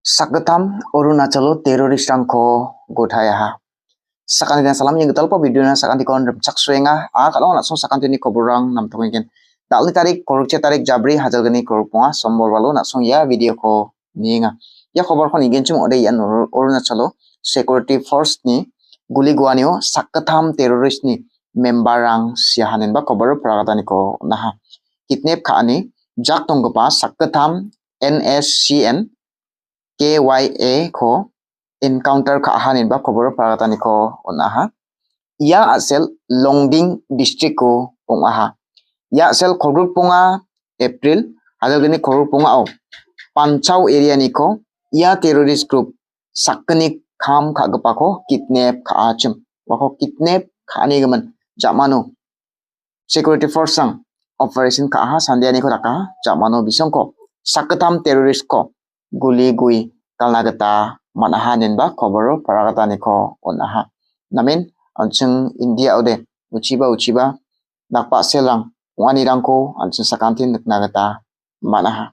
Sakgetam Arunachalo teroris rangko godhayaha. Sakan dengan salam yang getal po video na sakan dikon saksuenga kalau langsung sakan tini koborang nam tongin. Dali tarik korukce tarik jabri hajal gani korupong sombor walu langsung ya video ko ninga. Ya khobor ko nigin cum ode yan Arunachalo security force ni guli guanio sakgetam teroris ni membarang siahanin ba khobor pragatan ko naha. Kidnap kaani jak tonggopa sakgetam NSCN KYA ko encounter kaahanin ba khobor paratani ko onaha ya asel Longding district ko pongaha ya asel khorut ponga April hadal gani khorut ponga o Panchau area ni ko ya terrorist group saknik kham khagpa ko kidnap khaachim wako kidnap khani gaman jamano security force sang operation kaaha sandiani ko raka jamano bisongko sakketam terrorist ko guli gui kalnagata manahanin ba khoboro paragata niko onaha namin anchung India ode uchiba nakpa selang wani rangko anchung sakantin naknagata manaha